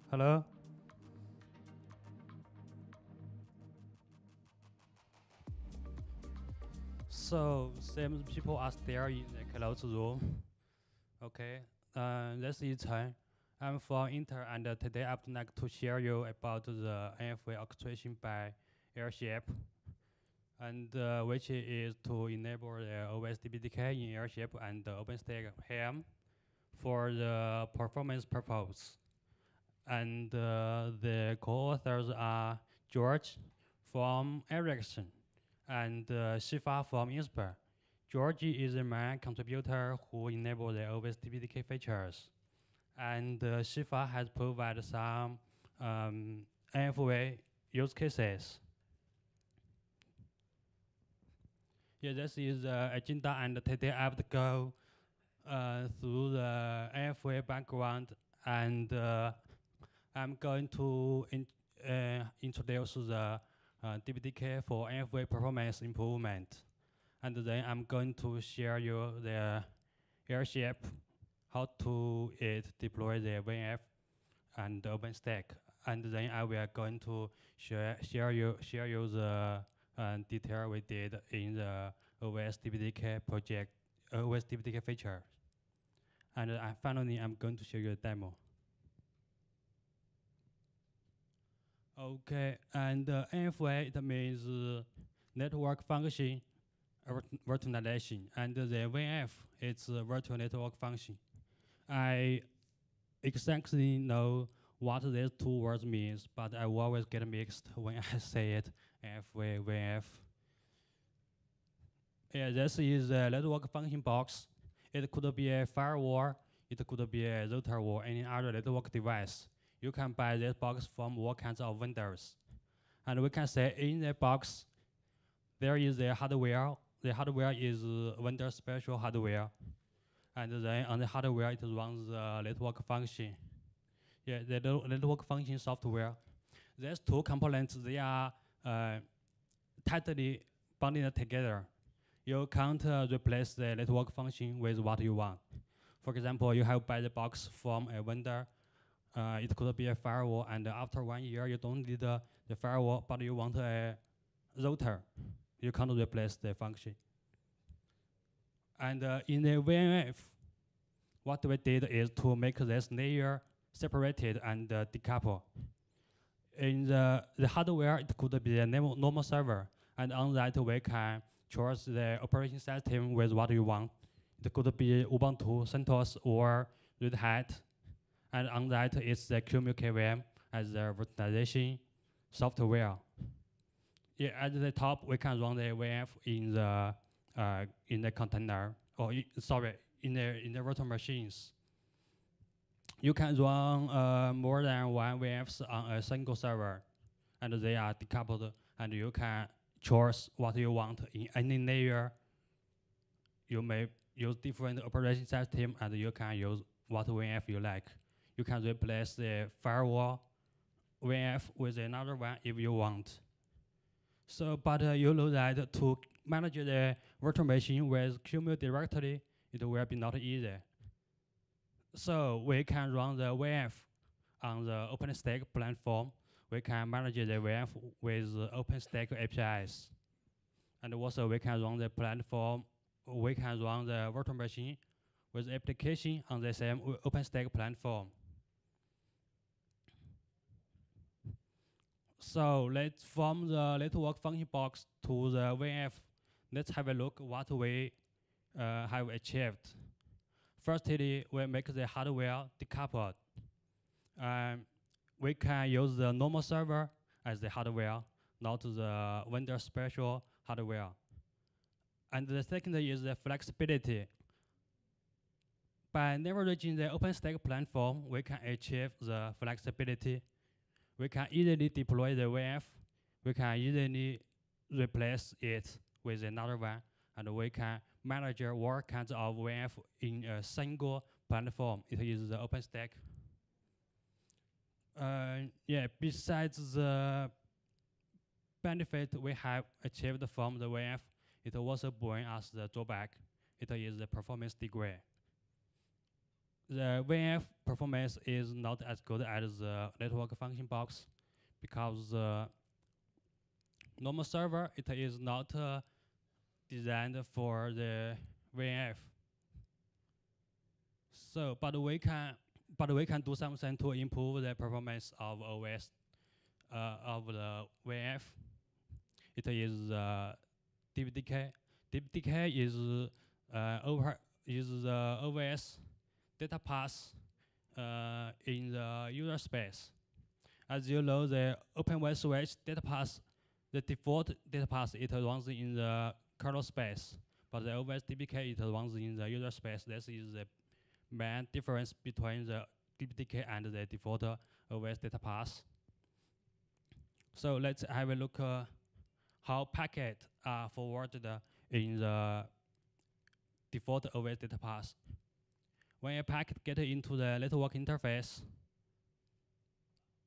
Hello. So same people are still in the closed room. Okay. This is Chen. I'm from Inter, and today I would like to share you about the NFV orchestration by Airship, and which is to enable the OSDBDK in Airship and OpenStack ham for the performance purpose. And the co-authors are George from Ericsson and Shifa from Inspire. George is the main contributor who enabled the OSDBDK features. And Shifa has provided some NFV use cases. Yeah, this is the agenda, and today I will go through the NFV background, and I'm going to introduce the DBDK for NFV performance improvement. And then I'm going to share you the Airship, how to deploy the VNF and OpenStack. And then I will going to share you the detail we did in the OSDBDK project, OSDBDK feature. And finally, I'm going to show you a demo. Okay, and NFV, it means network function virtualization, and the VNF, it's a virtual network function. I exactly know what these two words means, but I always get mixed when I say it, NFV, VNF. Yeah, this is a network function box. It could be a firewall, it could be a router or any other network device. You can buy this box from all kinds of vendors. And we can say in the box, there is the hardware. The hardware is vendor special hardware. And then on the hardware, it runs the network function. Yeah, the network function software. These two components, they are tightly bonded together. You can't replace the network function with what you want. For example, you have buy the box from a vendor. It could be a firewall, and after 1 year, you don't need the firewall, but you want a router. You can't replace the function. And in the VNF, what we did is to make this layer separated and decoupled. In the hardware, it could be a normal server, and on that we can choose the operating system with what you want. It could be Ubuntu, CentOS, or Red Hat. And on that, it's the QEMU KVM as the virtualization software. Yeah, at the top, we can run the VNF in the container, or in the virtual machines. You can run more than one VNFs on a single server, and they are decoupled, and you can choose what you want in any layer. You may use different operating system, and you can use what VNF you like. You can replace the firewall VNF with another one if you want. So, but you know that to manage the virtual machine with QEMU directly, it will be not easy. So we can run the VNF on the OpenStack platform. We can manage the VNF with OpenStack APIs. And also we can run the platform, we can run the virtual machine with application on the same OpenStack platform. So let's from the network function box to the VNF. Let's have a look what we have achieved. Firstly, we make the hardware decoupled. We can use the normal server as the hardware, not the vendor special hardware. And the second is the flexibility. By leveraging the OpenStack platform, we can achieve the flexibility. We can easily deploy the VNF. We can easily replace it with another one, and we can manage all kinds of VNF in a single platform. It is the OpenStack. Yeah, besides the benefit we have achieved from the VNF, it also brings us the drawback. It is the performance degree. the VNF performance is not as good as the network function box because normal server it is not designed for the VNF. So, but we can do something to improve the performance of OS of the VNF. It is DBDK. DBDK is the OS data path in the user space. As you know, the OpenWire switch data path, the default data path, it runs in the kernel space, but the OS DBK it runs in the user space. This is the main difference between the DBDK and the default OS data path. So let's have a look how packets are forwarded in the default OS data path. When a packet gets into the network interface,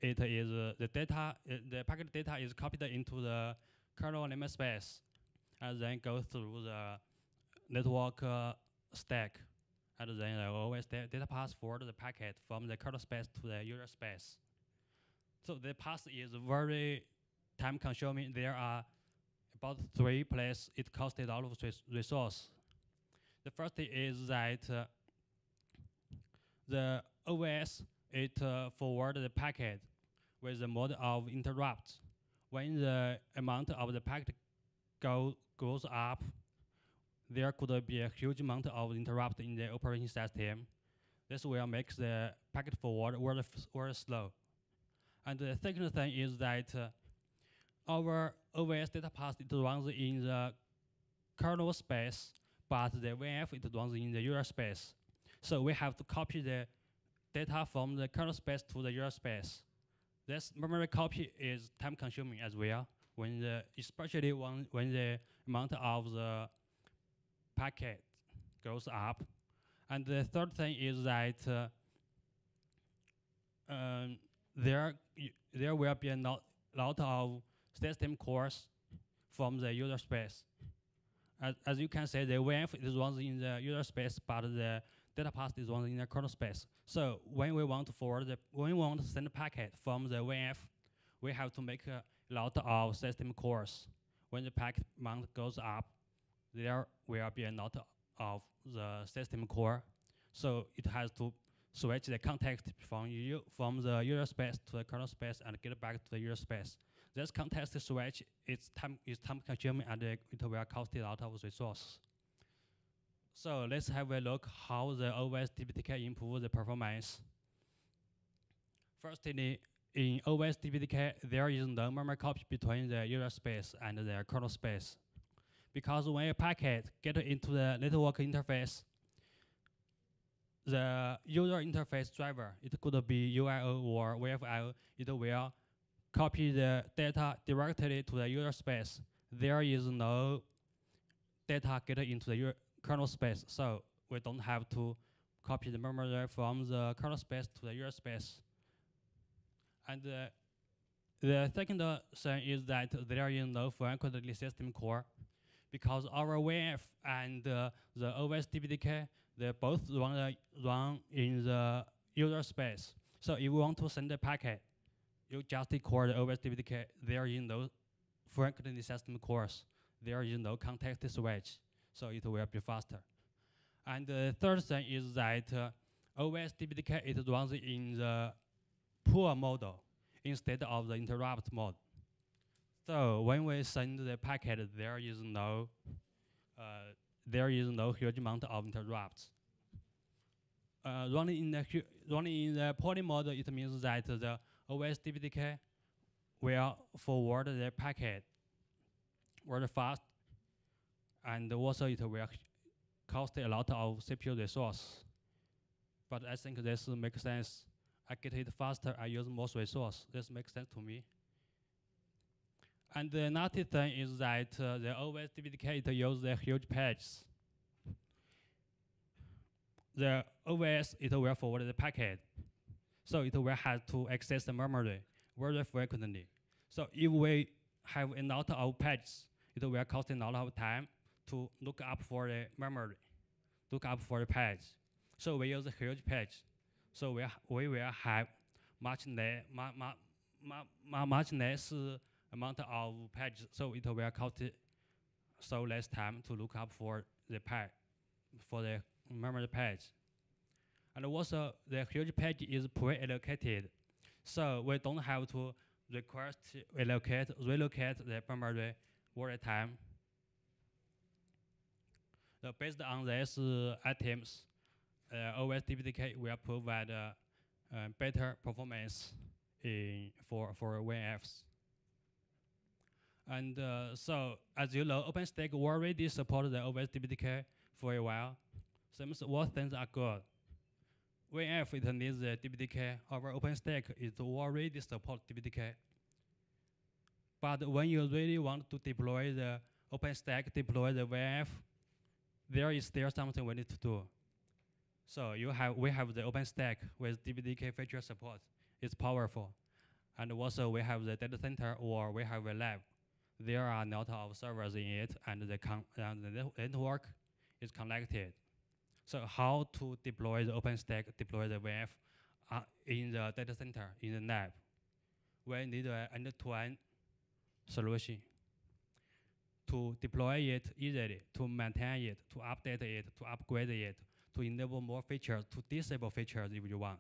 it is the data. The packet data is copied into the kernel namespace, and then go through the network stack, and then the OS data path forward the packet from the kernel space to the user space. So the path is very time-consuming. There are about 3 places it costed a lot of resource. The first is that the OS it forward the packet with the mode of interrupt. When the amount of the packet goes up, there could be a huge amount of interrupt in the operating system. This will make the packet forward very slow. And the second thing is that our OS data path it runs in the kernel space, but the VNF it runs in the user space. So we have to copy the data from the kernel space to the user space. This memory copy is time-consuming as well, especially when the amount of the packet goes up. And the third thing is that there will be a lot of system calls from the user space. As you can see, the VNF is runs in the user space, but the data path is runs in the kernel space. So when we want to send a packet from the VNF, we have to make a lot of system calls. When the packet amount goes up, there will be a lot of the system call. So it has to switch the context from the user space to the kernel space and get back to the user space. This context switch is time consuming and it will cost a lot of resources. So let's have a look how the OS DBDK improves the performance. Firstly, in OS DBDK, there is no memory copy between the user space and the kernel space. Because when a packet gets into the network interface, the user interface driver, it could be UIO or VFIO, it will copy the data directly to the user space. There is no data getting into the kernel space, so we don't have to copy the memory from the kernel space to the user space. And the second thing is that there is no frequently system call, because our VNF and the OS DBDK, they both run in the user space. So if you want to send a packet, you just call the OS DBDK. There is no frequently system calls. There is no context switch, so it will be faster. And the third thing is that OS DBDK it runs in the pull mode instead of the interrupt mode. So when we send the packet, there is no huge amount of interrupts. Running in the poly mode, it means that the OS DBDK will forward the packet very fast, and also it will cost a lot of CPU resource. But I think this makes sense. I get it faster, I use more resource. This makes sense to me. And the another thing is that the OS DBDK it uses the huge pages. The OS it will forward the packet, so it will have to access the memory very frequently. So if we have a lot of pages, it will cost a lot of time to look up for the memory, look up for the page. So we use a huge page. So we will have much less amount of pages. So it will cost so less time to look up for the memory page. And also the huge page is pre-allocated. So we don't have to relocate the memory every time. So based on these items, OSDBTK will provide better performance for WinFs. And so, as you know, OpenStack already supports the OSDBTK for a while. Some what things are good. WinF it needs the DBTK. Our OpenStack is already support DBTK. But when you really want to deploy the OpenStack, deploy the WinF, there is still something we need to do. So we have the OpenStack with DBTK feature support. It's powerful. And also we have the data center or we have a lab. There are not of servers in it, and the network is connected. So how to deploy the OpenStack, deploy the WinF in the data center, in the lab? We need an end-to-end solution to deploy it easily, to maintain it, to update it, to upgrade it, to enable more features, to disable features if you want.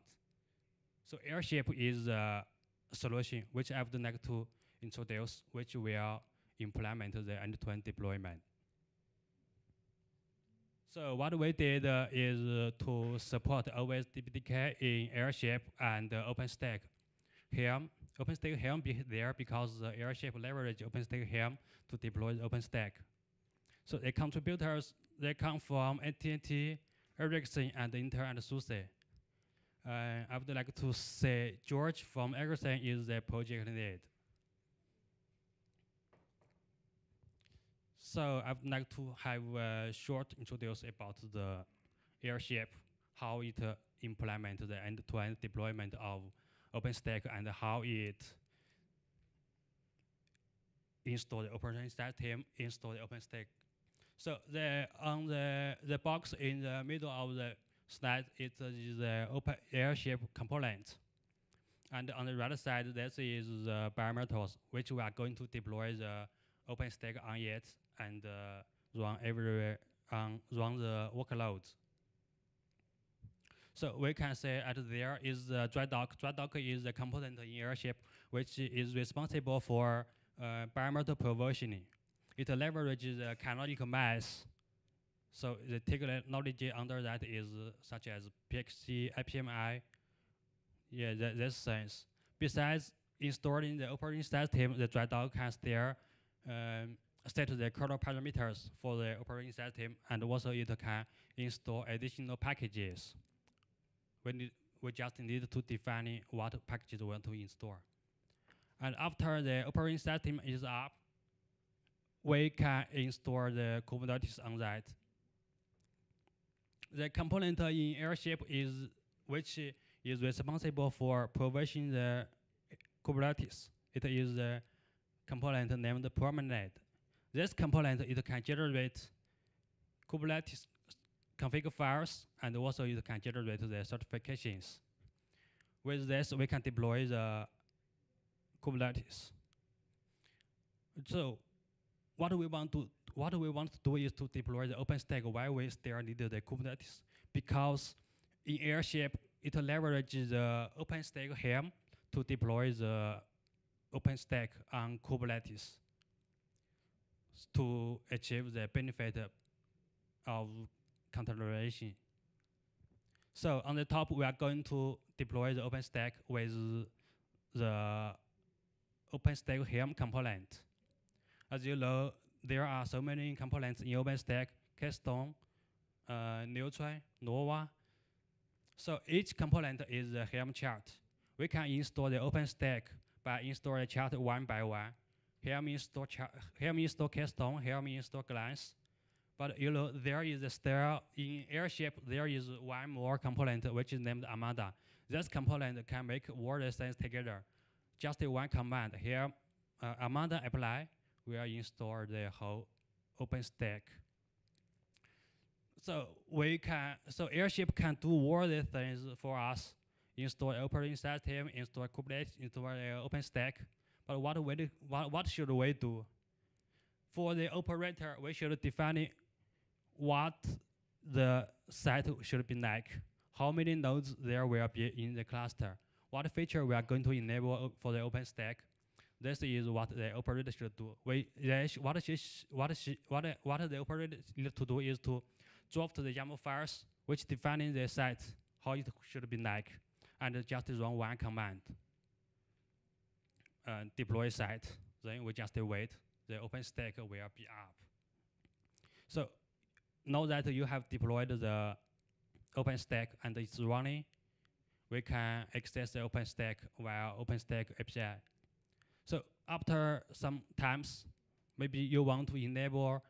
So Airship is a solution which I would like to introduce, which will implement the end-to-end deployment. So what we did is to support OSDBTK in Airship and OpenStack Helm. OpenStack Helm be there because Airship leverage OpenStack Helm to deploy the OpenStack. So the contributors, they come from AT&T, Ericsson, and Intel and SUSE. I would like to say George from Ericsson is the project lead. So I would like to have a short introduction about the Airship, how it implements the end-to-end deployment of OpenStack and how it install the operating system, install the OpenStack. So on the box in the middle of the slide, it is the Airship component. And on the right side, this is the bare metals, which we are going to deploy the OpenStack on it and run everywhere, run the workloads. So we can say that there is the DryDock. DryDock is a component in Airship which is responsible for bare metal provisioning. It leverages canonical mass. So the technology under that is such as PXC, IPMI, yeah, this sense. Besides installing the operating system, the DryDock can still set the kernel parameters for the operating system, and also it can install additional packages. We just need to define what packages we want to install. And after the operating system is up, we can install the Kubernetes on that. The component in Airship which is responsible for provisioning the Kubernetes. It is a component named Promenade. This component, it can generate Kubernetes config files, and also it can generate the certifications. With this, we can deploy the Kubernetes. So what we want to do is to deploy the OpenStack while we still need the Kubernetes, because in Airship, it leverages the OpenStack Helm to deploy the OpenStack on Kubernetes to achieve the benefit of containerization. So on the top, we are going to deploy the OpenStack with the OpenStack Helm component. As you know, there are so many components in OpenStack: Keystone, Neutron, Nova. So each component is a Helm chart. We can install the OpenStack by installing chart one by one. Helm install Keystone, Helm install Glance. But you know, there is still in Airship, there is one more component which is named Amanda. This component can make all the things together. Just one command here, Amanda apply, will install the whole OpenStack. So Airship can do all the things for us: install operating system, install Kubernetes, install OpenStack. But what should we do? For the operator, we should define what the site should be like, how many nodes there will be in the cluster, what feature we are going to enable for the OpenStack. This is what the operator should do. What the operator need to do is to draft the YAML files which define the site, how it should be like, and just run one command. Deploy site, then we just wait. The OpenStack will be up. So now that you have deployed the OpenStack and it's running, we can access the OpenStack via OpenStack API. So after some times, maybe you want to enable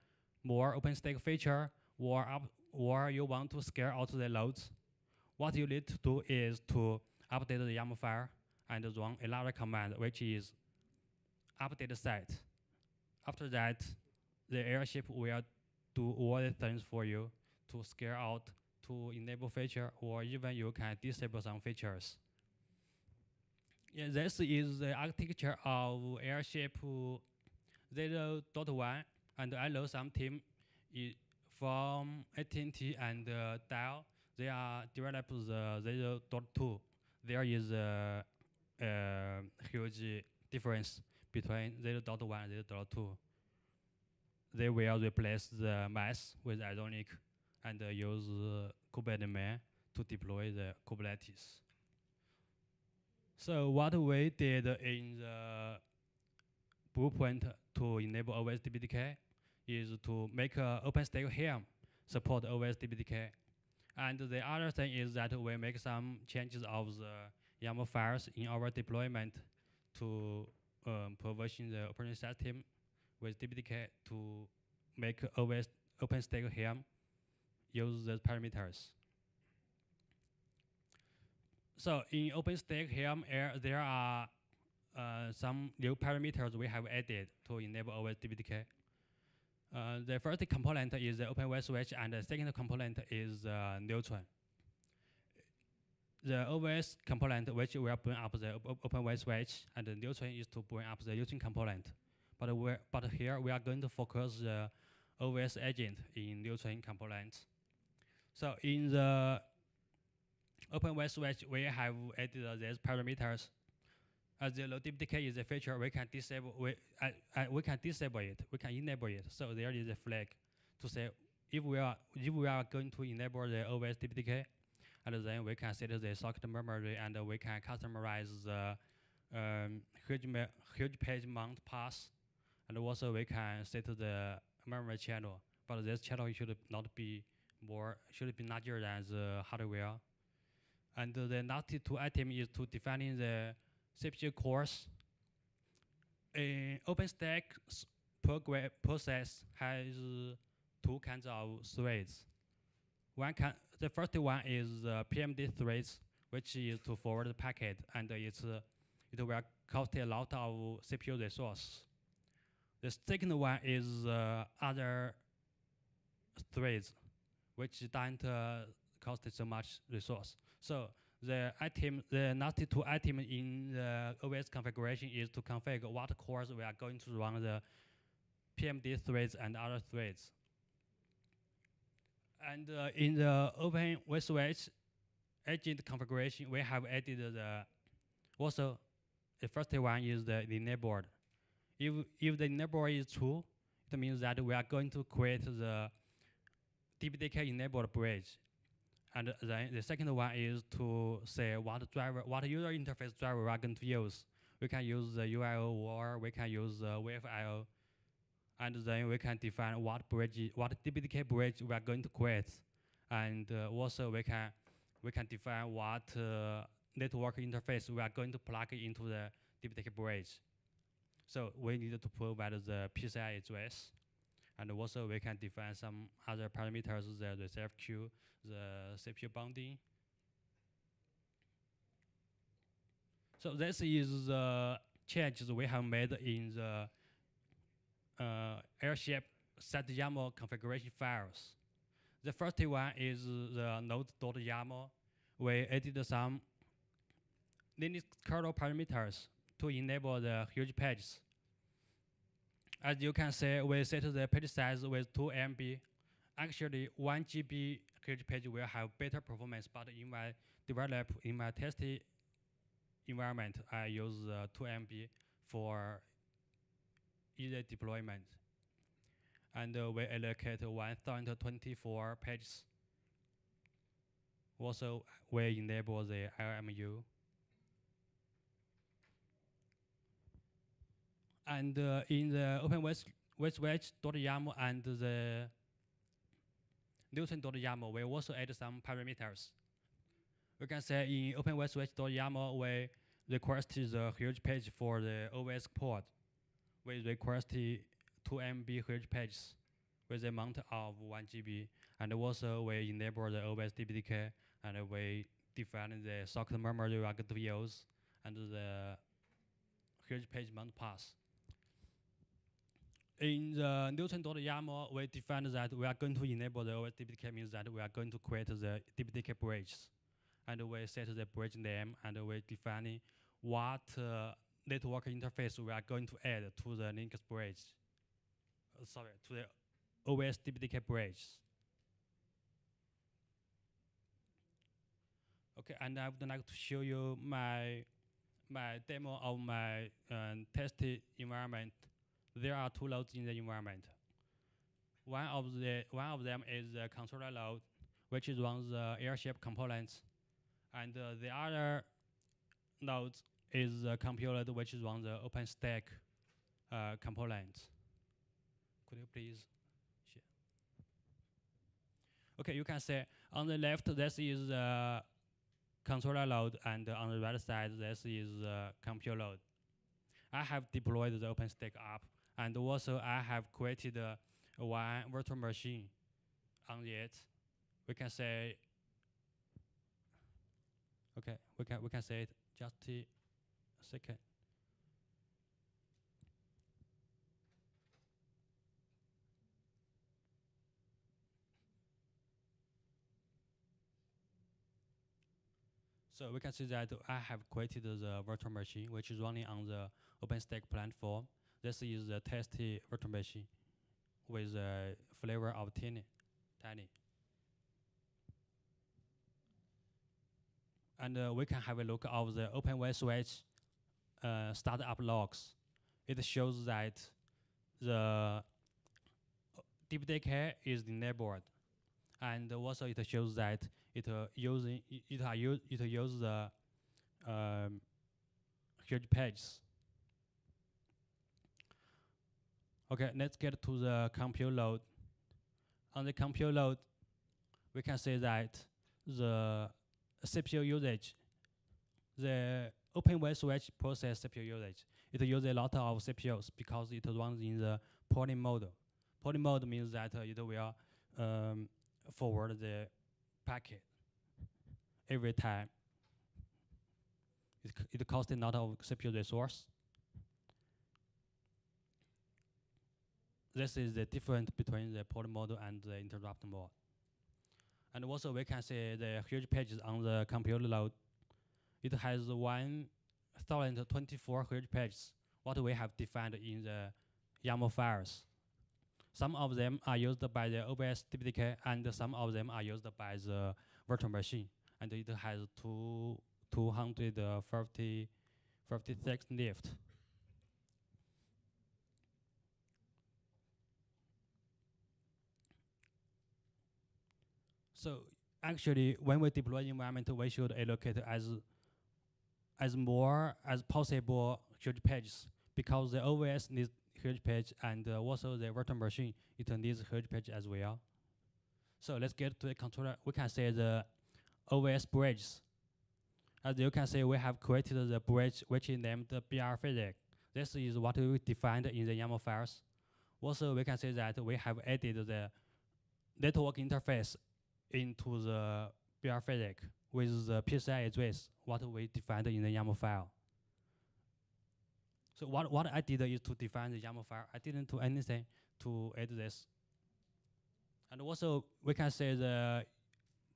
more OpenStack feature, or you want to scale out the loads. What you need to do is to update the YAML file and run another command, which is update site. After that, the Airship will do all the things for you to scale out, to enable feature, or even you can disable some features. Yeah, this is the architecture of Airship 0.1, and I know some team from AT&T and Dell. They are developed the 0.2. There is a huge difference between 0.1 and 0.2. They will replace the mesh with Ironic and use Kubernetes main to deploy the Kubernetes. So what we did in the blueprint to enable OSDBDK is to make OpenStack Helm support OSDBDK. And the other thing is that we make some changes of the YAML files in our deployment to provision the operating system with DBDK to make OpenStack Helm use the parameters. So in OpenStack Helm, there are some new parameters we have added to enable OSDBDK. The first component is the OpenWare switch, and the second component is Neutron. The OS component, which will bring up the OpenWare switch, and the Neutron is to bring up the Neutron component. But here we are going to focus the OS agent in Neutron components. So in the OpenWare switch, we have added these parameters. As the load DBDK is a feature, we can disable it. We can enable it. So there is a flag to say if we are going to enable the OS DBDK, and then we can set the socket memory, and we can customize the huge page mount path, and also we can set the memory channel. But this channel should be larger than the hardware. And the next two item is to define the CPU cores. OpenStack process has two kinds of threads. The first one is PMD threads, which is to forward the packet, and it will cost a lot of CPU resource. The second one is other threads, which don't cost so much resource. So the next two items in the OS configuration is to configure what cores we are going to run the PMD threads and other threads. And in the OpenWare switch agent configuration, we have added the first one is the enabled. If the enabled is true, it means that we are going to create the DBDK enabled bridge. And then the second one is to say what user interface driver we are going to use. We can use the UIO, or we can use WaveIO. And then we can define what DBDK bridge we are going to create. And also we can define what network interface we are going to plug into the DBDK bridge. So we need to provide the PCI address. And also we can define some other parameters, the reserve queue, the CPU bounding. So this is the changes we have made in the Airship set YAML configuration files. The first one is the node.yaml. We added some Linux kernel parameters to enable the huge pages. As you can see, we set the page size with 2 MB. Actually, 1 GB huge page will have better performance, but in my testing environment, I use 2 MB for easy deployment. And we allocate 1024 pages. Also, we enable the LMU. And in the OpenWSWitch.yaml and the Newton.yaml, we also add some parameters. We can say in OpenWSWitch.yaml, we request the huge page for the OS port. We request 2 MB huge pages with the amount of 1 GB. And also, we enable the OS DPDK, and we define the socket memory we are going to use and the huge page mount path. In the Newton.yaml, we define that we are going to enable the OS DPDK, means that we are going to create the DPDK bridges. And we set the bridge name, and we define what network interface we are going to add to the Linux bridge. To the OS DPDK bridge. Okay, and I would like to show you my demo of my tested environment. There are 2 loads in the environment. One of them is the controller load, which runs the Airship components, and the other node is the compute load, which runs the OpenStack components. Could you please share? Okay, you can see on the left this is the controller load, and on the right side this is the compute load. I have deployed the OpenStack app. And also, I have created one virtual machine on it. We can say, okay, we can say it just a second. So we can see that I have created the virtual machine, which is running on the OpenStack platform. This is the tested virtual machine with a flavor of Tiny. And we can have a look of the OpenWSWitch startup logs. It shows that the DPDK is enabled, and also it shows that it uses the huge pages. Okay, let's get to the compute load. On the compute load, we can say that the CPU usage, the OpenWSWitch process CPU usage, it uses a lot of CPUs because it runs in the polling mode. Polling mode means that it will forward the packet every time. It costs a lot of CPU resource. This is the difference between the polling mode and the interrupt mode. And also we can see the huge pages on the compute load. It has 1024 huge pages, what we have defined in the YAML files. Some of them are used by the OS DPDK, and some of them are used by the virtual machine. And it has 256 lift. So actually, when we deploy environment, we should allocate as more as possible huge pages, because the OS needs huge page, and also the virtual machine, it needs huge page as well. So let's get to the controller. We can say the OS bridges. As you can see, we have created the bridge, which is named BR-Physics. This is what we defined in the YAML files. Also, we can say that we have added the network interface into the BR-Physics with the PCI address, what we defined in the YAML file. So what I did is to define the YAML file. I didn't do anything to add this. And also, we can say the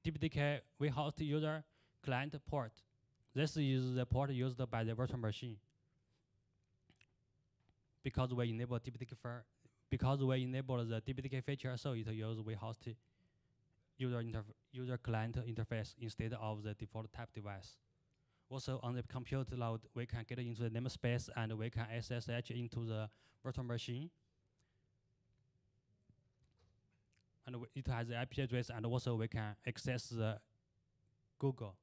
DPDK we host user client port. This is the port used by the virtual machine. Because we enable the DPDK feature, so it uses we host user client interface instead of the default type device. Also, on the compute load, we can get into the namespace and we can SSH into the virtual machine. And it has the IP address, and also we can access the Google,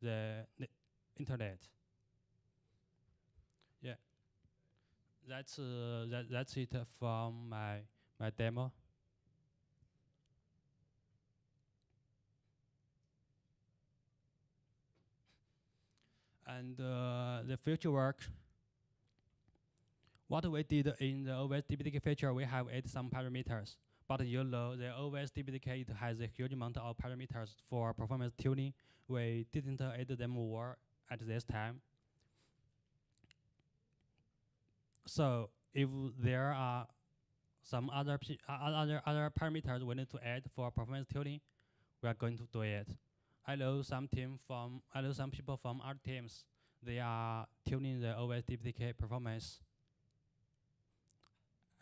the internet. Yeah, that's it from my demo. And the future work. What we did in the OS DPDK feature, we have added some parameters. But you know, the OS DPDK, it has a huge amount of parameters for performance tuning. We didn't add them all at this time. So if there are some other parameters we need to add for performance tuning, we are going to do it. I know some people from other teams, they are tuning the OS DPDK performance.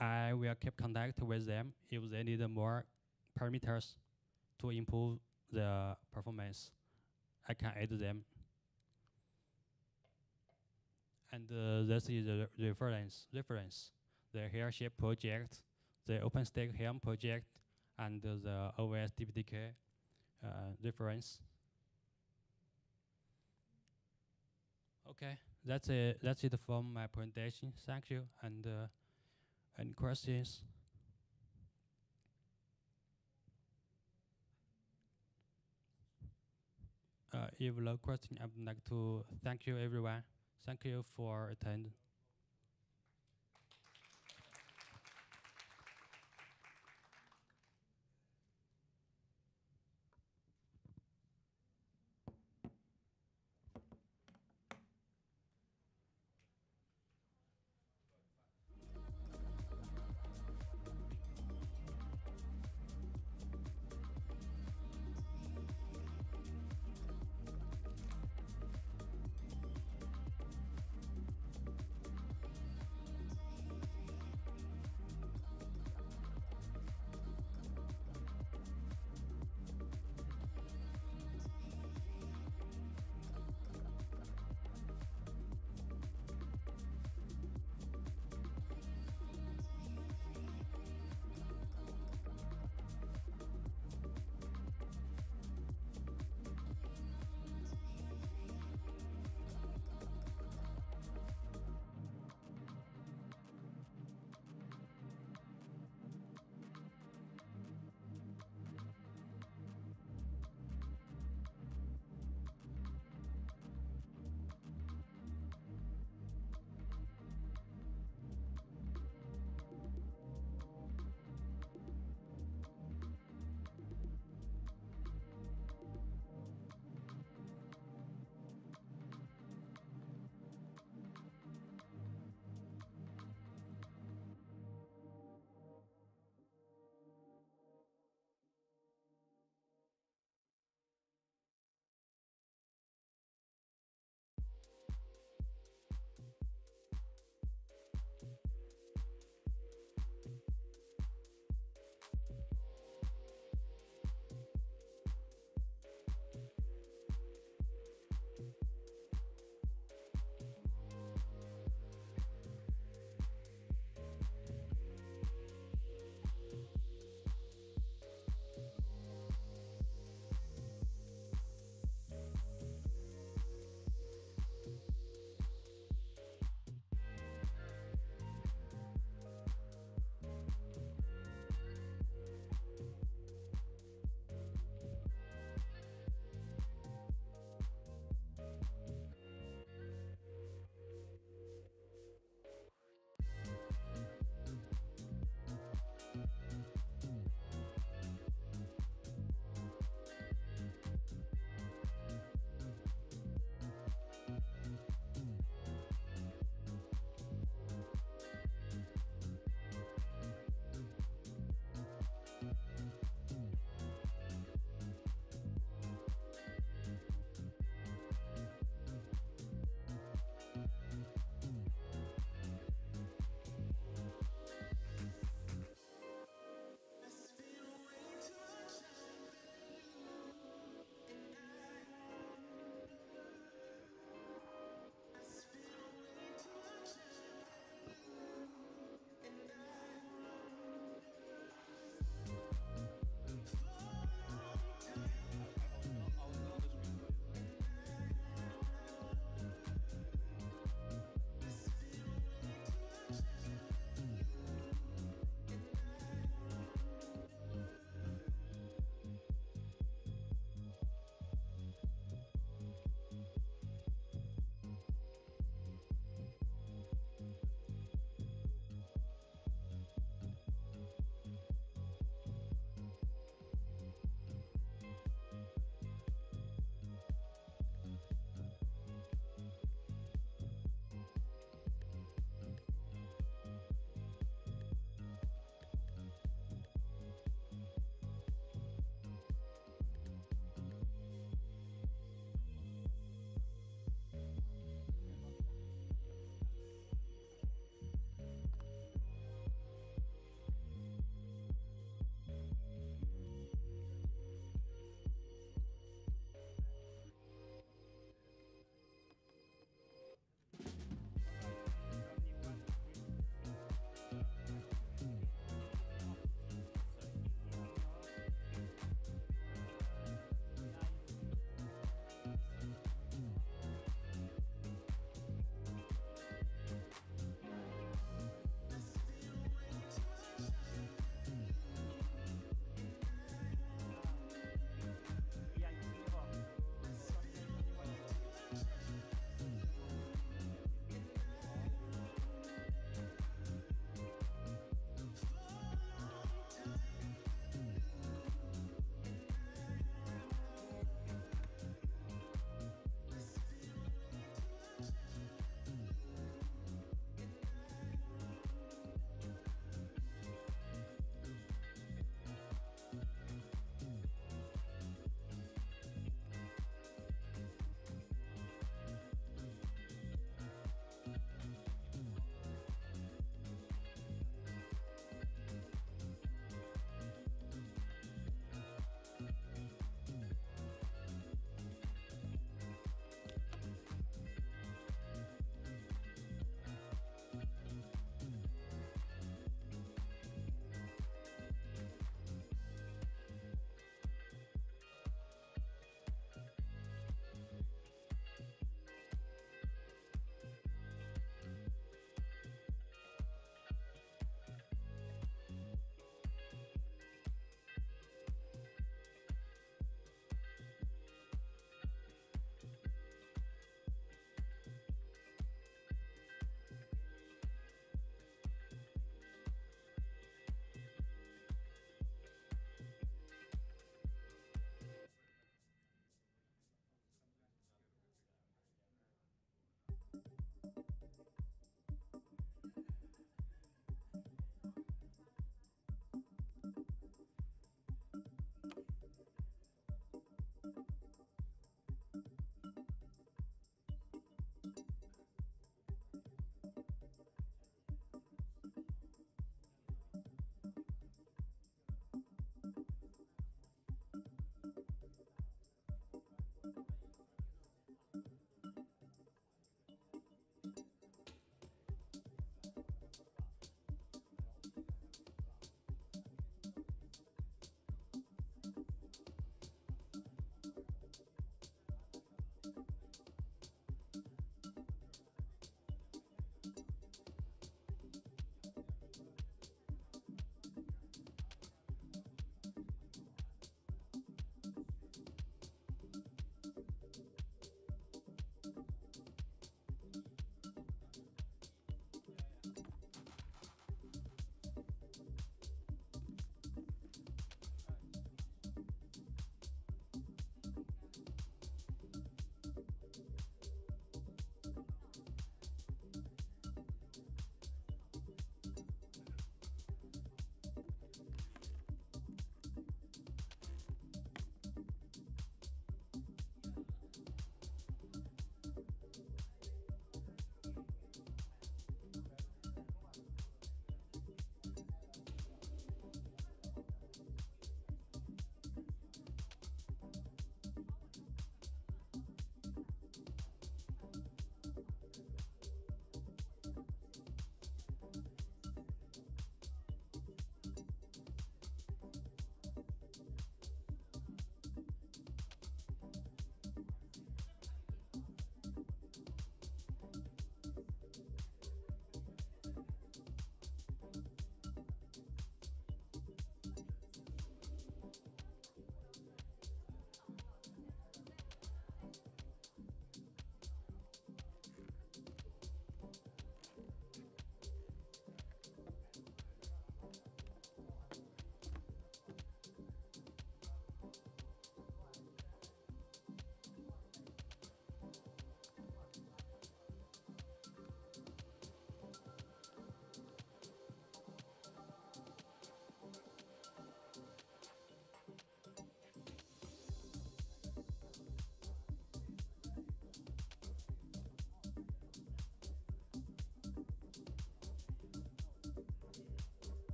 I will keep contact with them if they need more parameters to improve the performance. I can add them. And this is the reference. The Hairship project, the OpenStack Helm project, and the OS DPDK reference. Okay, that's it from my presentation. Thank you. And any questions? If no question, I would like to thank you, everyone. Thank you for attending.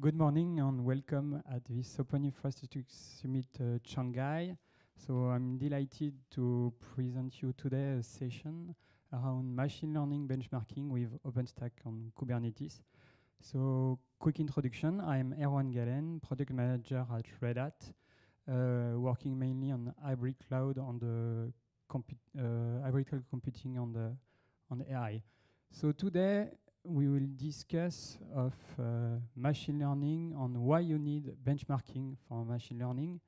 Good morning and welcome at this Open Infrastructure Summit Shanghai. So I'm delighted to present you today a session around machine learning benchmarking with OpenStack on Kubernetes. So quick introduction, I'm Erwan Galen, product manager at Red Hat, working mainly on hybrid cloud on the hybrid cloud computing on the AI. So today we will discuss of machine learning on why you need benchmarking for machine learning.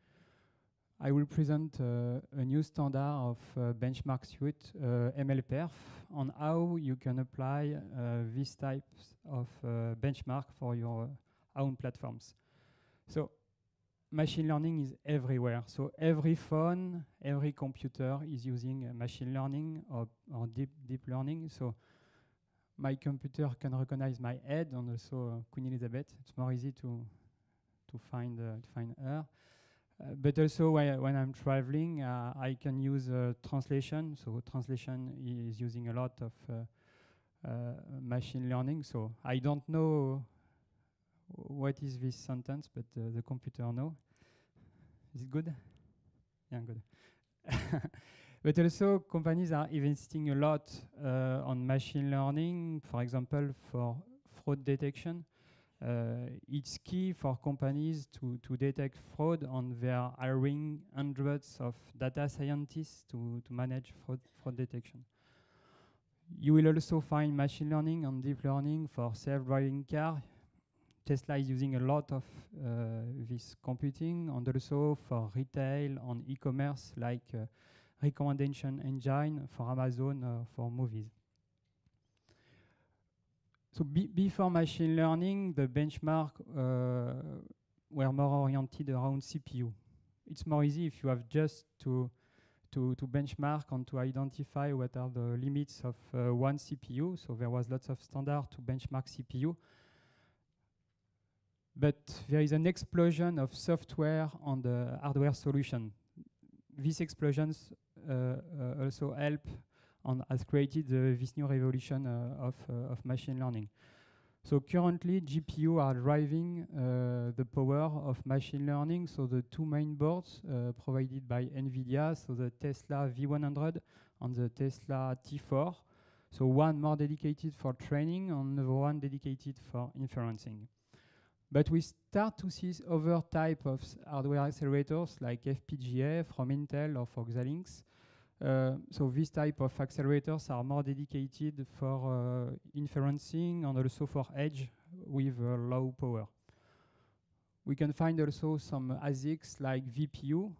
I will present a new standard of benchmark suite, MLPerf, on how you can apply these types of benchmark for your own platforms. So machine learning is everywhere. So every phone, every computer is using machine learning or deep learning. So my computer can recognize my head and also Queen Elizabeth. It's more easy to find her. But also when I'm traveling, I can use translation. So translation is using a lot of machine learning. So I don't know what is this sentence, but the computer knows. Is it good? Yeah, good. But also, companies are investing a lot on machine learning, for example, for fraud detection. It's key for companies to detect fraud, and they are hiring hundreds of data scientists to manage fraud detection. You will also find machine learning and deep learning for self-driving car. Tesla is using a lot of this computing, and also for retail and e-commerce, like recommendation engine for Amazon for movies. So before machine learning, the benchmark were more oriented around CPU. It's more easy if you have just to benchmark and to identify what are the limits of one CPU. So there was lots of standard to benchmark CPU. But there is an explosion of software on the hardware solution. These explosions also help and has created this new revolution of machine learning. So currently, GPU are driving the power of machine learning. So the two main boards provided by NVIDIA, so the Tesla V100 and the Tesla T4. So one more dedicated for training and another one dedicated for inferencing. But we start to see other type of hardware accelerators like FPGA from Intel or for Xilinx. So this type of accelerators are more dedicated for inferencing and also for edge with low power. We can find also some ASICs like VPU.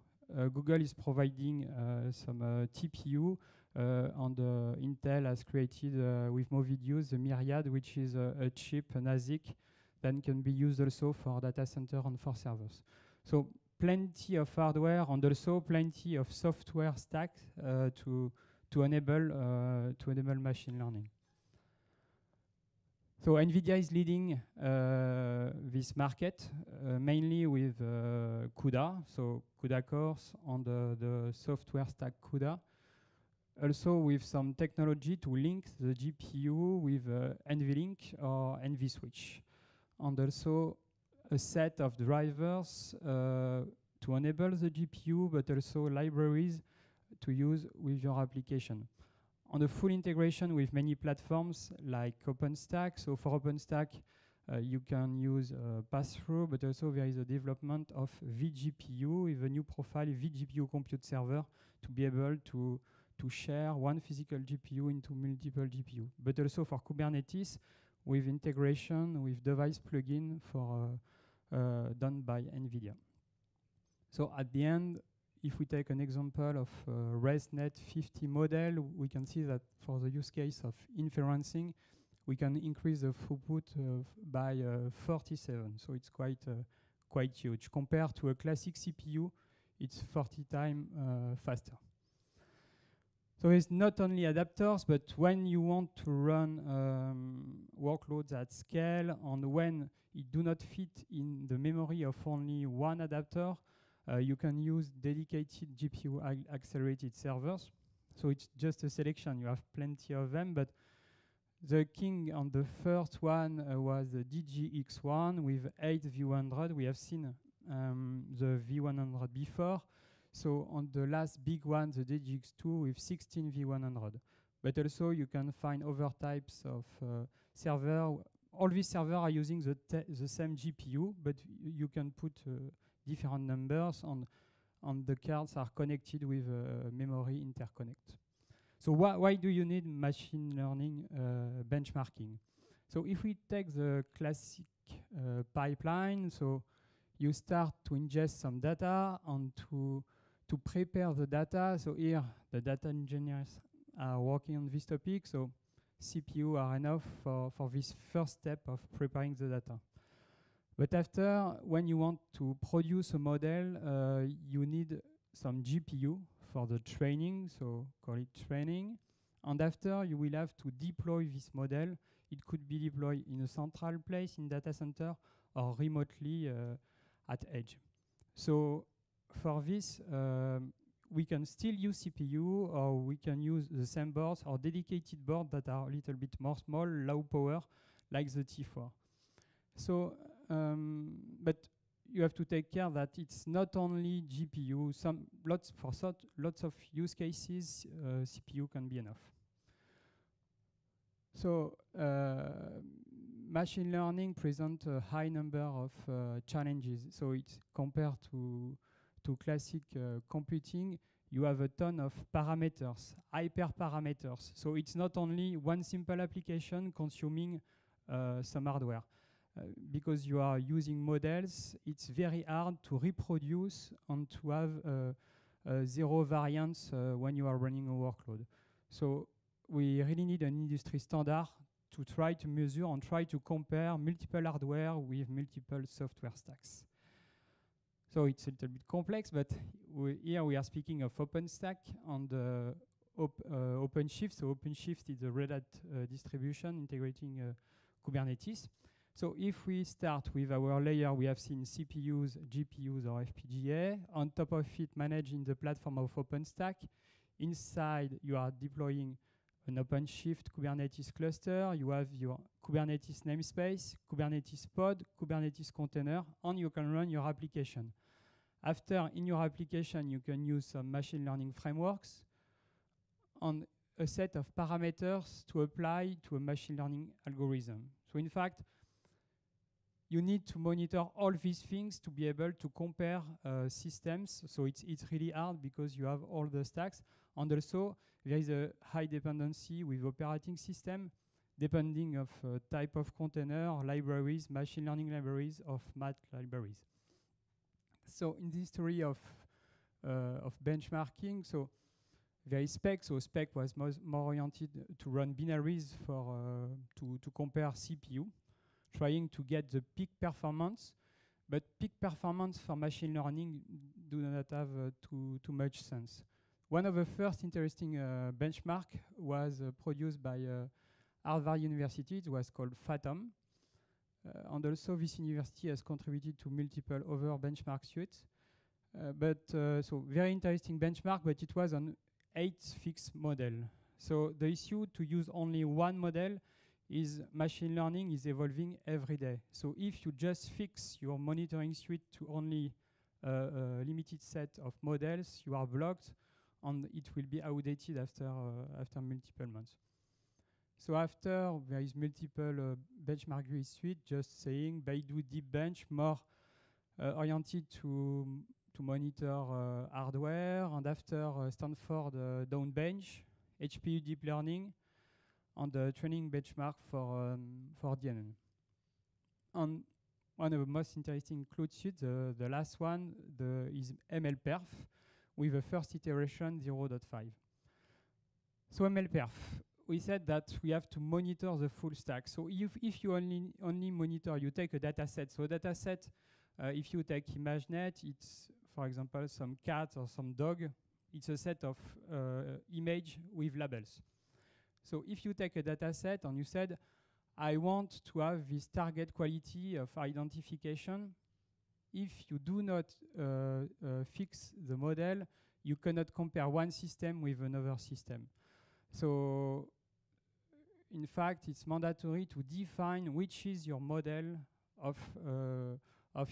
Google is providing some TPU, and Intel has created with Movidius the Myriad, which is a chip, an ASIC, that can be used also for data center and for servers. So plenty of hardware and also plenty of software stack to enable machine learning. So NVIDIA is leading this market mainly with CUDA, so CUDA cores on the software stack CUDA. Also with some technology to link the GPU with NVLink or NVSwitch. And also a set of drivers to enable the GPU, but also libraries to use with your application. On a full integration with many platforms like OpenStack. So for OpenStack, you can use pass-through, but also there is a development of vGPU with a new profile, vGPU compute server, to be able to share one physical GPU into multiple GPU. But also for Kubernetes, with integration with device plugin for done by NVIDIA. So at the end, if we take an example of ResNet 50 model, we can see that for the use case of inferencing, we can increase the throughput by 47. So it's quite huge. Compared to a classic CPU, it's 40 times faster. So it's not only adapters, but when you want to run workloads at scale, and when it do not fit in the memory of only one adapter, you can use dedicated GPU accelerated servers. So it's just a selection. You have plenty of them, but The king on the first one was the DGX1 with 8 V100. We have seen the V100 before. So on the last big one, the DGX2 with 16 V100. But also you can find other types of server. All these servers are using the same GPU, but you can put different numbers and the cards are connected with memory interconnect. So why do you need machine learning benchmarking? So if we take the classic pipeline, so you start to ingest some data and to prepare the data. So here the data engineers are working on this topic. So CPU are enough for this first step of preparing the data. But after, when you want to produce a model, you need some GPU for the training, so call it training. And after, you will have to deploy this model. It could be deployed in a central place in data center or remotely at edge. So for this, we can still use CPU, or we can use the same boards or dedicated boards that are a little bit more small, low power, like the T4. So, but you have to take care that it's not only GPU. Lots of use cases, CPU can be enough. So, machine learning presents a high number of challenges. So it's compared to classic computing, you have a ton of parameters, hyperparameters. So it's not only one simple application consuming some hardware. Because you are using models, it's very hard to reproduce and to have zero variance when you are running a workload. So we really need an industry standard to try to measure and try to compare multiple hardware with multiple software stacks. So it's a little bit complex, but here we are speaking of OpenStack and OpenShift. So OpenShift is a Red Hat distribution integrating Kubernetes. So if we start with our layer, we have seen CPUs, GPUs, or FPGA. On top of it, managed in the platform of OpenStack. Inside, you are deploying an OpenShift Kubernetes cluster. You have your Kubernetes namespace, Kubernetes pod, Kubernetes container, and you can run your application. After, in your application, you can use some machine learning frameworks and a set of parameters to apply to a machine learning algorithm. So in fact, you need to monitor all these things to be able to compare systems. So it's really hard because you have all the stacks. And also, there is a high dependency with operating system, depending of type of container, libraries, machine learning libraries, of math libraries. So in the history of benchmarking, so there is SPEC. So SPEC was more oriented to run binaries for to compare CPU, trying to get the peak performance. But peak performance for machine learning do not have too much sense. One of the first interesting benchmark was produced by Harvard University. It was called FATOM. And also this university has contributed to multiple other benchmark suites. So very interesting benchmark, but it was on 8 fixed model. So the issue to use only one model is machine learning is evolving every day. So if you just fix your monitoring suite to only a limited set of models, you are blocked, and it will be outdated after multiple months. So after, there is multiple benchmark GUI suite, just saying Baidu DeepBench, more oriented to monitor hardware, and after Stanford DownBench, HPE Deep Learning, and the training benchmark for DNN. And one of the most interesting cloud suite, the last one, is MLPerf, with the first iteration 0.5. So MLPerf, we said that we have to monitor the full stack. So if you only monitor, you take a data set. So a data set, if you take ImageNet, it's, for example, some cat or some dog. It's a set of image with labels. So if you take a data set and you said, I want to have this target quality of identification, if you do not fix the model, you cannot compare one system with another system. So in fact, it's mandatory to define which is your model of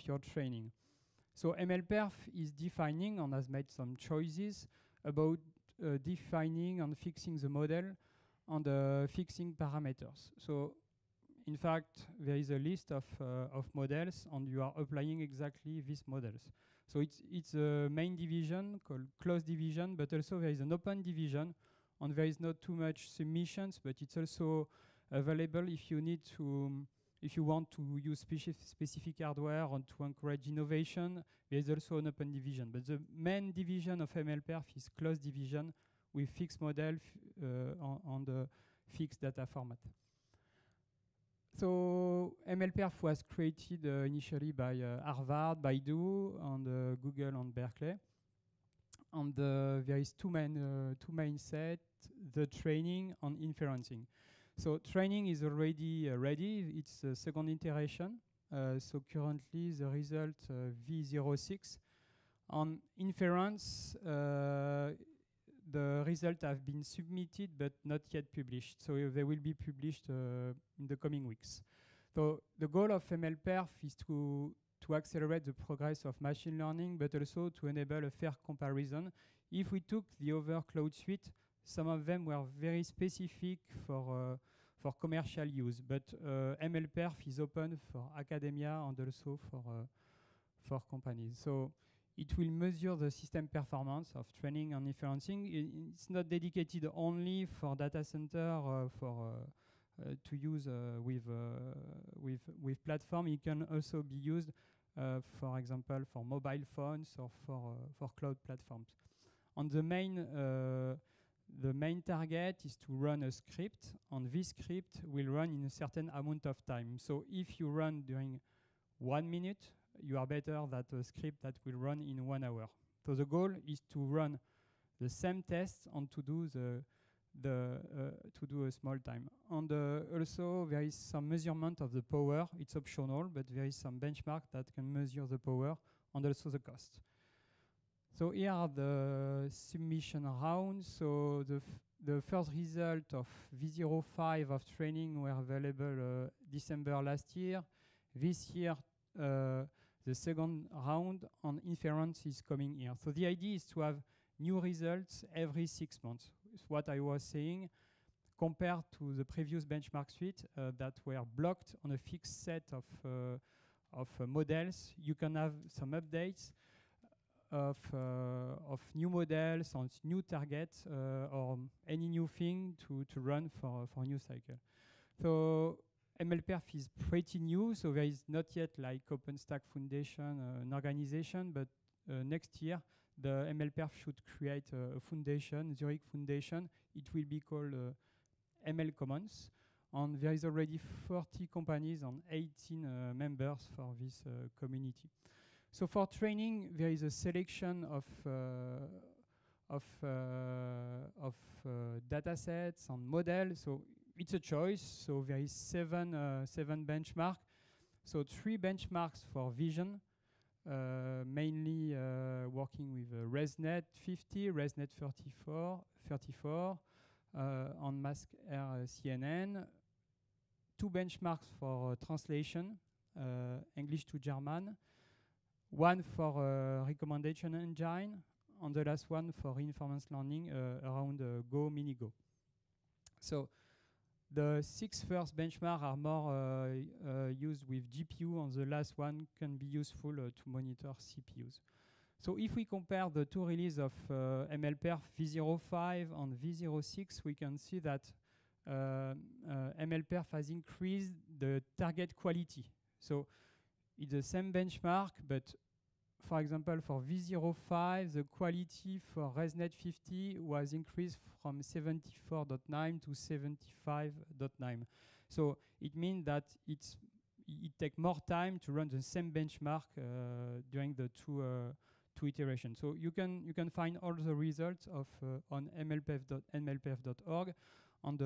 your training. So MLPerf is defining and has made some choices about defining and fixing the model and fixing parameters. So in fact, there is a list of models, and you are applying exactly these models. So it's a main division called closed division, but also there is an open division, and there is not too much submissions, but it's also available if you need to, if you want to use specific hardware and to encourage innovation. There is also an open division, but the main division of MLPerf is closed division with fixed model on the fixed data format. So MLPerf was created initially by Harvard, Baidu, and Google and Berkeley. And there is two main sets: the training and inferencing. So training is already ready. It's a second iteration. So currently the result V06. On inference, the results have been submitted but not yet published. So they will be published in the coming weeks. So the goal of MLPerf is to accelerate the progress of machine learning, but also to enable a fair comparison. If we took the other cloud suite, some of them were very specific for commercial use, but MLPerf is open for academia and also for companies. So it will measure the system performance of training and inferencing. It's not dedicated only for data center to use with platform. It can also be used, for example, for mobile phones or for cloud platforms. On the main target is to run a script, and this script will run in a certain amount of time. So if you run during 1 minute, you are better than a script that will run in 1 hour. So the goal is to run the same tests and to do to do a small time. And also there is some measurement of the power. It's optional, but there is some benchmark that can measure the power and also the cost. So here are the submission rounds. So the first result of V05 of training were available December last year. This year, the second round on inference is coming here. So the idea is to have new results every 6 months. It's what I was saying, compared to the previous benchmark suite that were blocked on a fixed set of models. You can have some updates of new models on new targets or any new thing to run for a new cycle. So MLPerf is pretty new, so there is not yet like OpenStack Foundation, an organization, but next year the MLPerf should create a foundation, Zurich Foundation. It will be called ML Commons, and there is already 40 companies and 18 members for this community. So for training, there is a selection of data sets and models. So it's a choice. So there is seven benchmarks. So 3 benchmarks for vision, mainly working with ResNet 50, ResNet 34, on MaskR CNN. 2 benchmarks for translation, English to German. 1 for recommendation engine, and the last one for reinforcement learning around Go, Mini-Go. So the 6 first benchmarks are more used with GPU, and the last one can be useful to monitor CPUs. So if we compare the 2 releases of MLPerf V05 and V06, we can see that MLPerf has increased the target quality. So it's the same benchmark, but for example, for V05, the quality for ResNet 50 was increased from 74.9 to 75.9. So it means that it takes more time to run the same benchmark during the two iterations. So you can find all the results of on mlperf.org. And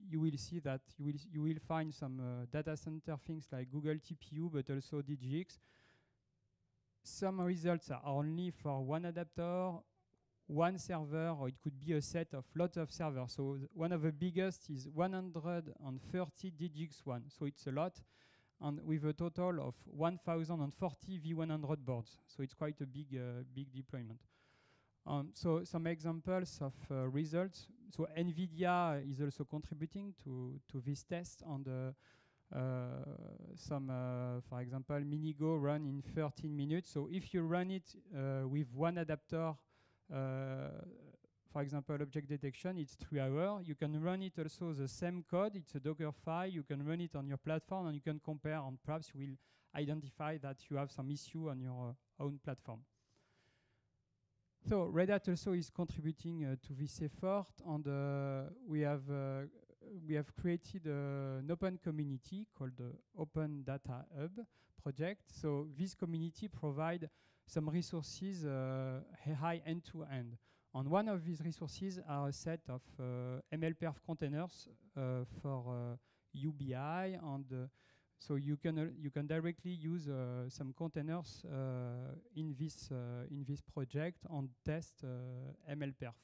you will see that you will find some data center things like Google TPU, but also DGX. Some results are only for one adapter. one server, or it could be a set of lots of servers. So one of the biggest is 130 DGX1. So it's a lot, and with a total of 1,040 V100 boards. So it's quite a big deployment. So some examples of results. So NVIDIA is also contributing to this test on the for example, Minigo run in 13 minutes. So if you run it with one adapter, for example, object detection, it's 3 hours. You can run it also the same code. It's a Docker file. You can run it on your platform, and you can compare, and perhaps you will identify that you have some issue on your own platform. So Red Hat also is contributing to this effort, and we have created an open community called the Open Data Hub project. So this community provides some resources high end-to-end. And one of these resources are a set of MLPerf containers for UBI, and so you can directly use some containers in this project and test MLPerf.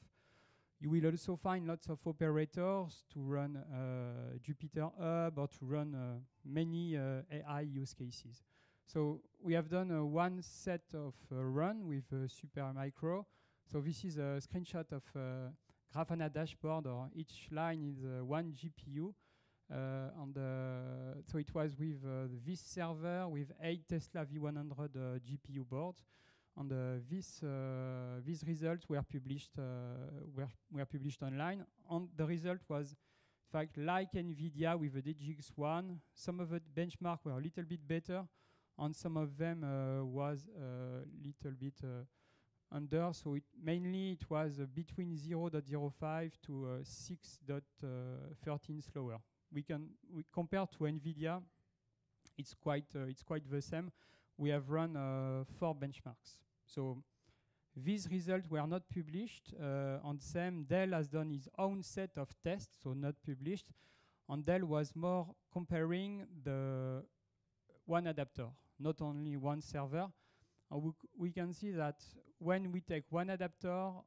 You will also find lots of operators to run Jupyter Hub or to run many AI use cases. So we have done one set of run with Supermicro. So this is a screenshot of Grafana dashboard, or each line is one GPU. So it was with this server with 8 Tesla V100 GPU boards. And these results were published online. And the result was, in fact, like NVIDIA with the DGX1. Some of the benchmarks were a little bit better, and some of them was a little bit under. So mainly it was between 0.05 to 6.13 slower. We compare to NVIDIA, it's quite the same. We have run 4 benchmarks. So these results were not published. And Sam, Dell has done his own set of tests, so not published. And Dell was more comparing the one adapter, not only one server. And we can see that when we take one adapter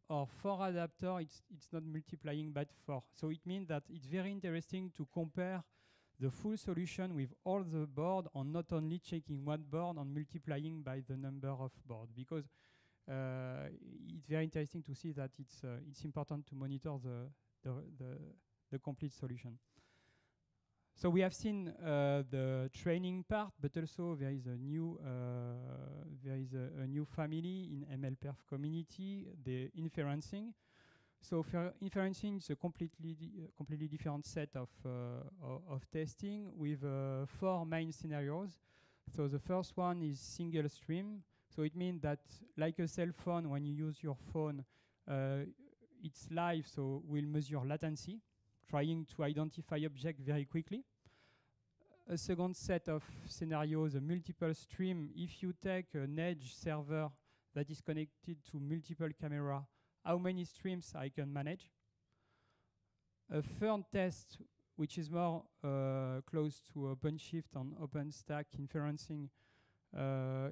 or 4 adapters, it's not multiplying by 4. So it means that it's very interesting to compare the full solution with all the board, and not only checking one board and multiplying by the number of boards, because it's very interesting to see that it's important to monitor the complete solution. So we have seen the training part, but also there is a new family in MLPerf community, the inferencing. So for inferencing, it's a completely different set of testing with 4 main scenarios. So the first one is single stream. So it means that, like a cell phone, when you use your phone, it's live, so we'll measure latency, trying to identify objects very quickly. A second set of scenarios, a multiple stream. If you take an edge server that is connected to multiple cameras, how many streams I can manage. A third test, which is more close to OpenShift and OpenStack inferencing,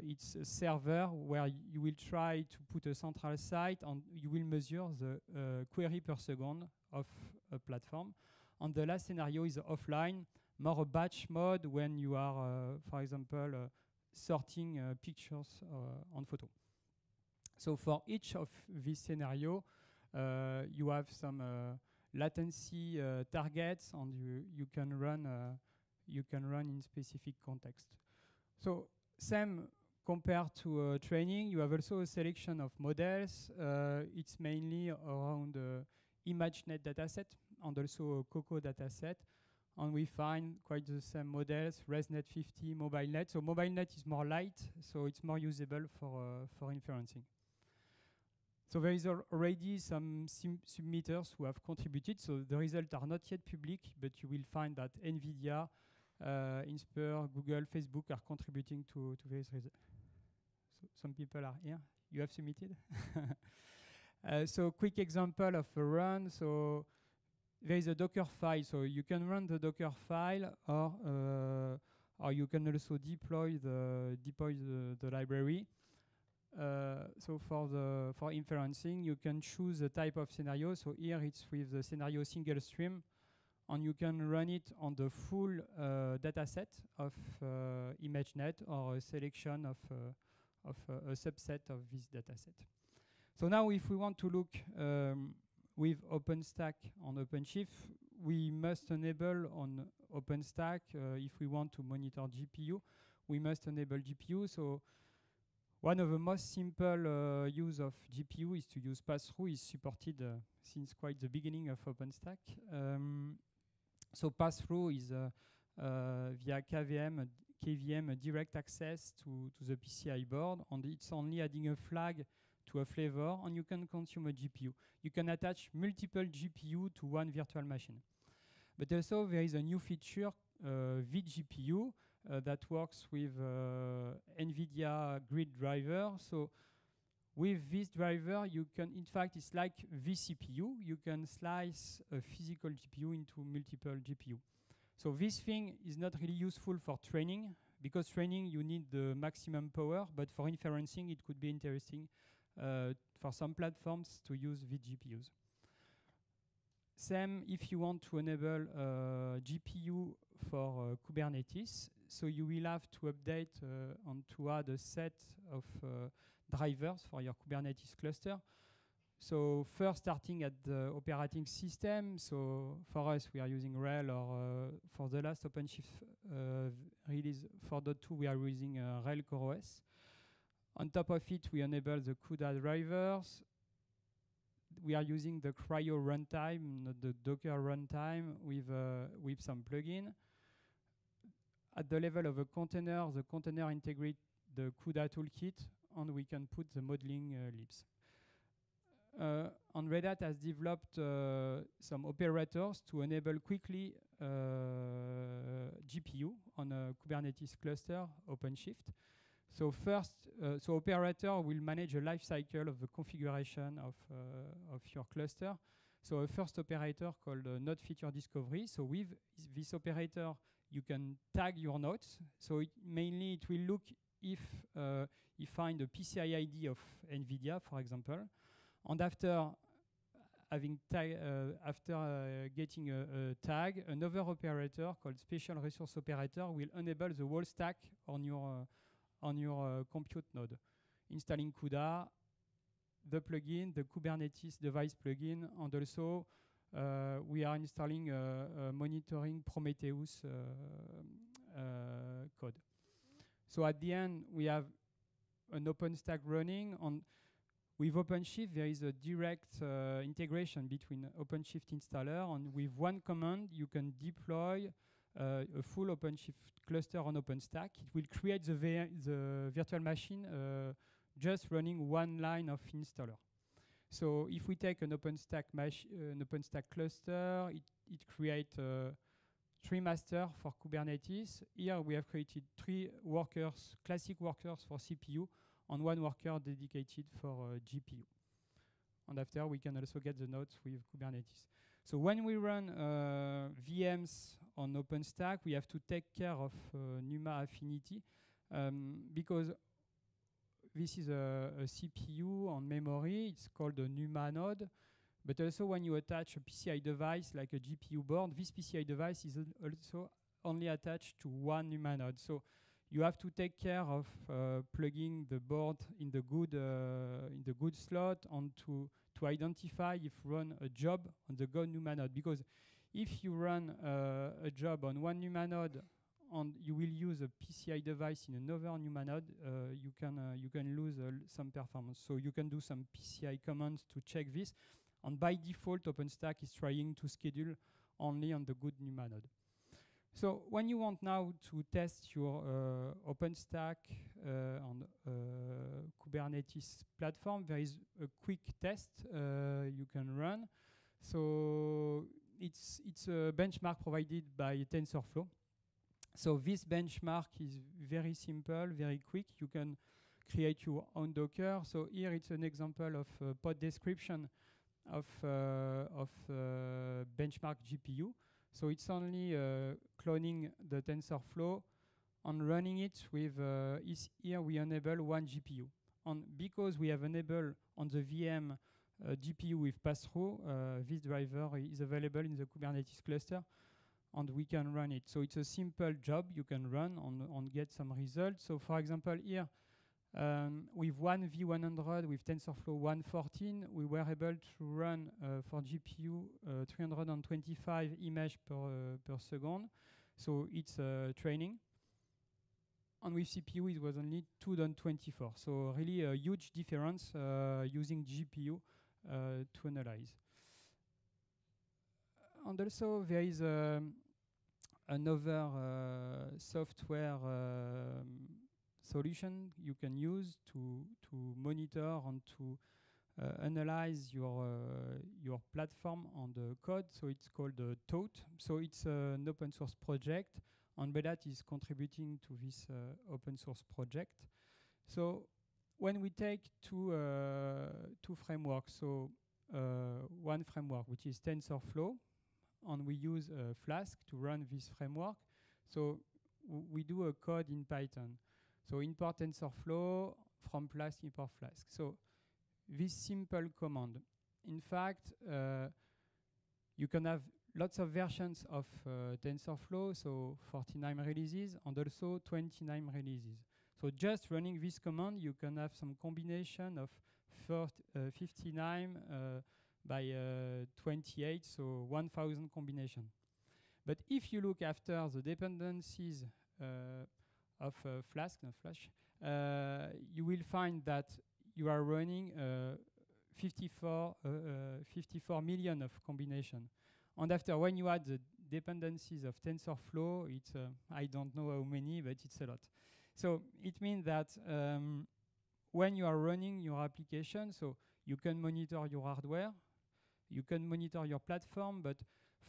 it's a server where you will try to put a central site and you will measure the query per second of a platform. And the last scenario is offline, more a batch mode when you are, for example, sorting pictures on photo. So for each of these scenarios, you have some latency targets, and you can run in specific context. So same compared to training, you have also a selection of models. It's mainly around ImageNet dataset and also a Coco dataset. And we find quite the same models, ResNet 50, MobileNet. So MobileNet is more light, so it's more usable for inferencing. So there is already some submitters who have contributed. So the results are not yet public, but you will find that NVIDIA, Inspur, Google, Facebook are contributing to various results. So some people are here. You have submitted? So quick example of a run. So there is a Docker file. So you can run the Docker file, or you can also deploy the library. So for inferencing, you can choose a type of scenario. So here it's with the scenario single stream, and you can run it on the full data set of ImageNet or a selection of a subset of this data set. So now if we want to look with OpenStack on OpenShift, we must enable on OpenStack, if we want to monitor GPU, we must enable GPU. So one of the most simple use of GPU is to use pass-through. Is supported since quite the beginning of OpenStack. So pass-through is via KVM direct access to the PCI board, and it's only adding a flag to a flavor, and you can consume a GPU. You can attach multiple GPU to one virtual machine. But also there is a new feature, vGPU, that works with NVIDIA Grid driver. So with this driver, you can, in fact, it's like vCPU. You can slice a physical GPU into multiple GPU. So this thing is not really useful for training, because training you need the maximum power, but for inferencing it could be interesting for some platforms to use vGPUs. Same if you want to enable GPU for Kubernetes. So you will have to update and to add a set of drivers for your Kubernetes cluster. So first starting at the operating system. So for us, we are using RHEL, or for the last OpenShift release 4.2, we are using RHEL CoreOS. On top of it, we enable the CUDA drivers. We are using the Cryo runtime, not the Docker runtime, with some plugin. At the level of a container, the container integrates the CUDA toolkit, and we can put the modeling libs. And Red Hat has developed some operators to enable quickly GPU on a Kubernetes cluster, OpenShift. So first, so operator will manage a life cycle of the configuration of your cluster. So a first operator called node feature discovery. So with this operator, you can tag your nodes. So mainly it will look if you find a PCI ID of NVIDIA, for example. And after having getting a tag, another operator called special resource operator will enable the whole stack on your compute node, installing CUDA, the plugin, the Kubernetes device plugin, and also we are installing monitoring Prometheus code. So at the end, we have an OpenStack running. On with OpenShift, there is a direct integration between OpenShift installer, and with one command, you can deploy a full OpenShift cluster on OpenStack. It will create the virtual machine just running one line of installer. So if we take an OpenStack cluster, it creates 3 masters for Kubernetes. Here we have created 3 workers, classic workers for CPU, and 1 worker dedicated for GPU. And after we can also get the nodes with Kubernetes. So when we run VMs on OpenStack, we have to take care of NUMA affinity because this is a CPU on memory. It's called a NUMA node. But also when you attach a PCI device like a GPU board, this PCI device is also only attached to one NUMA node. So you have to take care of plugging the board in the good slot, and to identify if run a job on the good NUMA node. Because if you run a job on one NUMA node and you will use a PCI device in another NUMA node, you can lose some performance. So you can do some PCI commands to check this. And by default, OpenStack is trying to schedule only on the good NUMA node. So when you want now to test your OpenStack on Kubernetes platform, there is a quick test you can run. So it's a benchmark provided by TensorFlow. So this benchmark is very simple, very quick. You can create your own Docker. So here it's an example of pod description of benchmark GPU. So it's only cloning the TensorFlow and running it with, here we enable 1 GPU. And because we have enabled on the VM GPU with pass-through, this driver is available in the Kubernetes cluster, and we can run it. So it's a simple job you can run and get some results. So for example, here, with one V100 with TensorFlow 114, we were able to run for GPU 325 images per second. So it's training. And with CPU, it was only 2.24. So really a huge difference using GPU to analyze. And also there is another software solution you can use to monitor and to analyze your platform on the code. So it's called Tote. So it's an open source project, and Red Hat is contributing to this open source project. So when we take two frameworks, so one framework which is TensorFlow, and we use Flask to run this framework. So we do a code in Python. So import TensorFlow from Flask, import Flask. So this simple command. In fact, you can have lots of versions of TensorFlow, so 49 releases and also 29 releases. So just running this command, you can have some combination of 59 by 28, so 1,000 combination. But if you look after the dependencies of Flask, not Flash, you will find that you are running 54 million of combination. And after, when you add the dependencies of TensorFlow, it's I don't know how many, but it's a lot. So it means that when you are running your application, so you can monitor your hardware, you can monitor your platform, but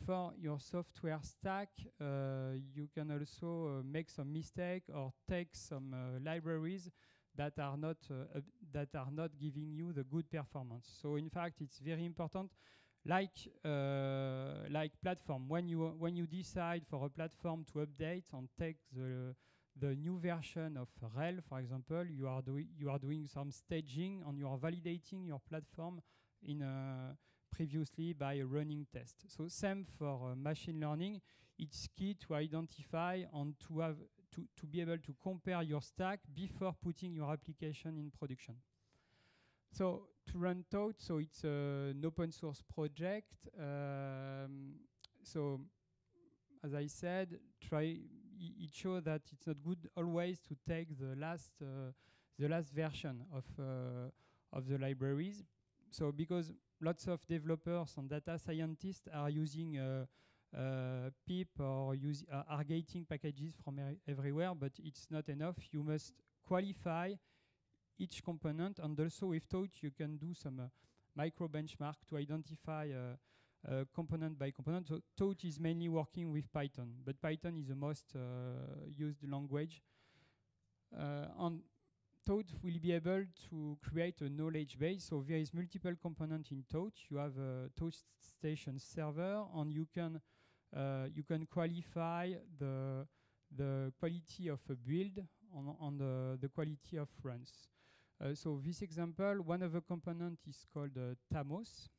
for your software stack, you can also make some mistake or take some libraries that are not giving you the good performance. So in fact, it's very important. Like platform, when you decide for a platform to update and take the new version of RHEL, for example, you are doing some staging and you are validating your platform in previously by a running test. So same for machine learning. It's key to identify and to be able to compare your stack before putting your application in production. So to run Tote, so it's an open source project. So as I said, it shows that it's not good always to take the last version of the libraries. So because lots of developers and data scientists are using pip or are getting packages from everywhere, but it's not enough. You must qualify each component, and also with Tote you can do some micro benchmark to identify component by component. So Tote is mainly working with Python, but Python is the most used language. And Tote will be able to create a knowledge base. So there is multiple components in Tote. You have a Tote station server, and you can qualify the quality of a build on the quality of runs. So this example, one of the components is called Thamos.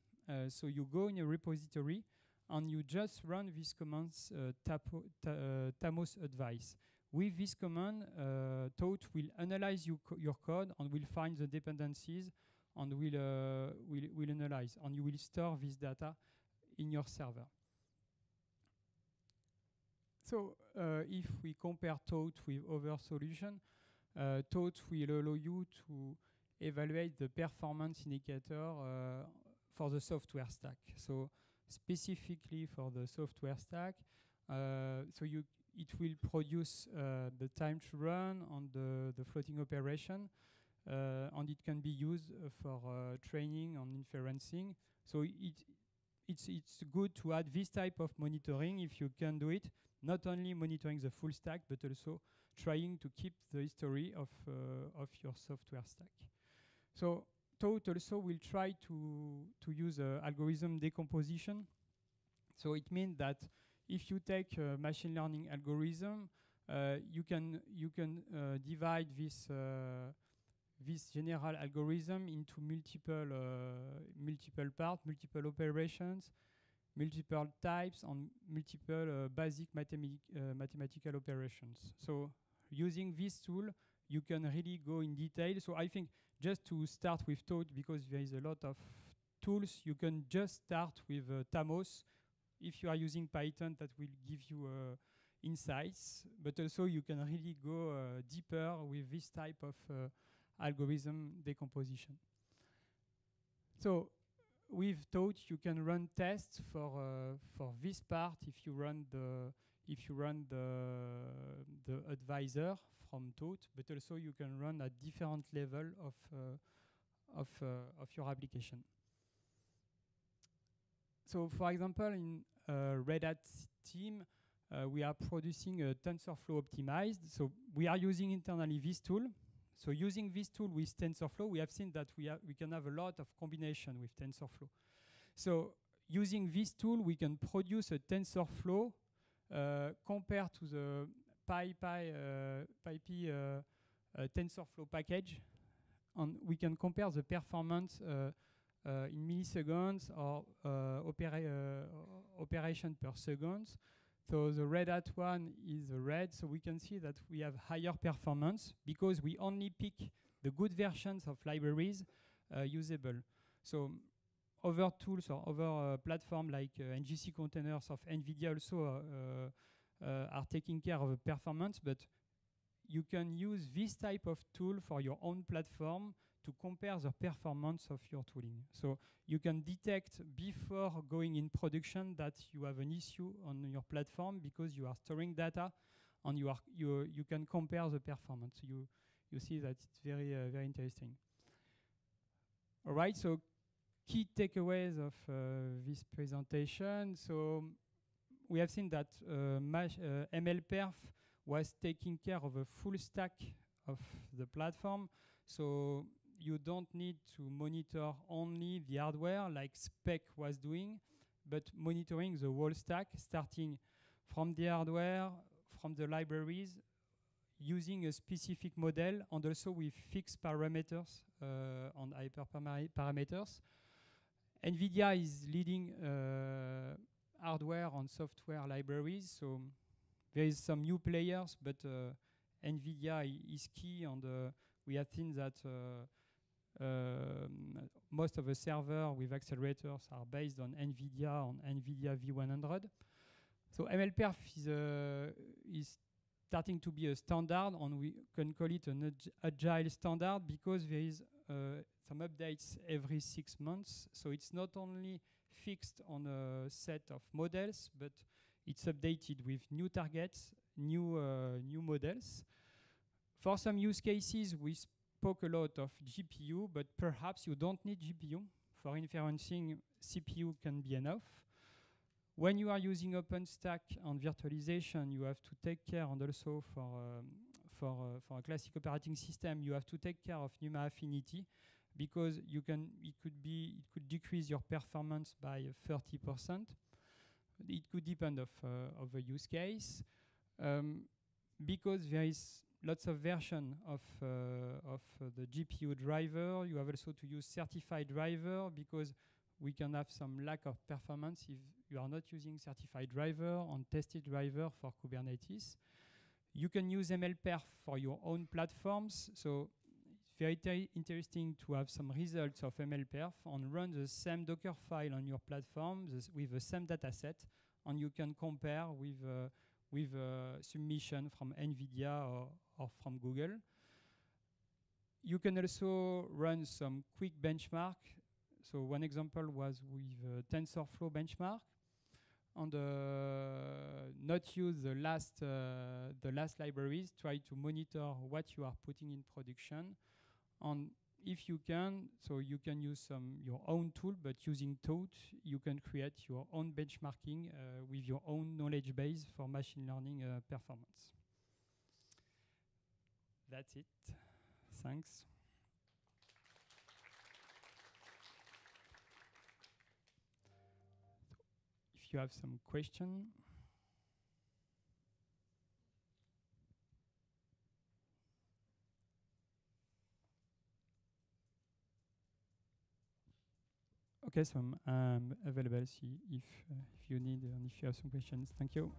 So you go in a repository and you just run this command Thamos advice. With this command, Tote will analyze your code and will find the dependencies and will analyze, and you will store this data in your server. So if we compare Tote with other solutions, Tote will allow you to evaluate the performance indicator for the software stack. So specifically for the software stack, it will produce the time to run on the floating operation, and it can be used for training and inferencing. So it's good to add this type of monitoring if you can do it, not only monitoring the full stack, but also trying to keep the history of your software stack. So Tote also will try to use algorithm decomposition. So it means that if you take a machine learning algorithm, you can divide this this general algorithm into multiple parts, multiple operations, multiple types, and multiple basic mathematical operations. So using this tool, you can really go in detail. So I think just to start with Toad, because there is a lot of tools, you can just start with Thamos. If you are using Python, that will give you insights, but also you can really go deeper with this type of algorithm decomposition. So with Toad, you can run tests for this part if you run the advisor from Toad, but also you can run at different level of your application. So, for example, in Red Hat team, we are producing a TensorFlow optimized. So we are using internally this tool. So using this tool with TensorFlow, we have seen that we can have a lot of combination with TensorFlow. So using this tool, we can produce a TensorFlow compared to the PyPy TensorFlow package. And we can compare the performance in milliseconds or operation per second. So the Red Hat one is red, so we can see that we have higher performance because we only pick the good versions of libraries usable. So other tools or other platforms like NGC containers of NVIDIA also are taking care of the performance, but you can use this type of tool for your own platform to compare the performance of your tooling. So you can detect before going in production that you have an issue on your platform because you are storing data and you can compare the performance. You see that it's very interesting. All right, so key takeaways of this presentation. So we have seen that MLPerf was taking care of a full stack of the platform. So you don't need to monitor only the hardware like Spec was doing, but monitoring the whole stack, starting from the hardware, from the libraries, using a specific model, and also with fixed parameters and hyperparameters. NVIDIA is leading hardware and software libraries, so there is some new players, but NVIDIA is key, and we have seen that most of the servers with accelerators are based on NVIDIA and NVIDIA V100. So MLPerf is starting to be a standard, and we can call it an agile standard because there is some updates every 6 months. So it's not only fixed on a set of models, but it's updated with new targets, new models. For some use cases, we spoke a lot of GPU, but perhaps you don't need GPU. For inferencing, CPU can be enough. When you are using OpenStack and virtualization, you have to take care, and also for a classic operating system, you have to take care of NUMA affinity because it could decrease your performance by 30%. It could depend of the use case. Because there is lots of versions of the GPU driver, you have also to use certified driver because we can have some lack of performance if you are not using certified driver and tested driver for Kubernetes. You can use MLPerf for your own platforms. So it's very interesting to have some results of MLPerf and run the same Docker file on your platform with the same data set, and you can compare with submission from NVIDIA or from Google. You can also run some quick benchmark. So one example was with TensorFlow benchmark, and not use the last libraries. Try to monitor what you are putting in production, and if you can, so you can use your own tool, but using Toad, you can create your own benchmarking with your own knowledge base for machine learning performance. That's it. Thanks. If you have some question. Okay, so I'm available if you need and if you have some questions. Thank you.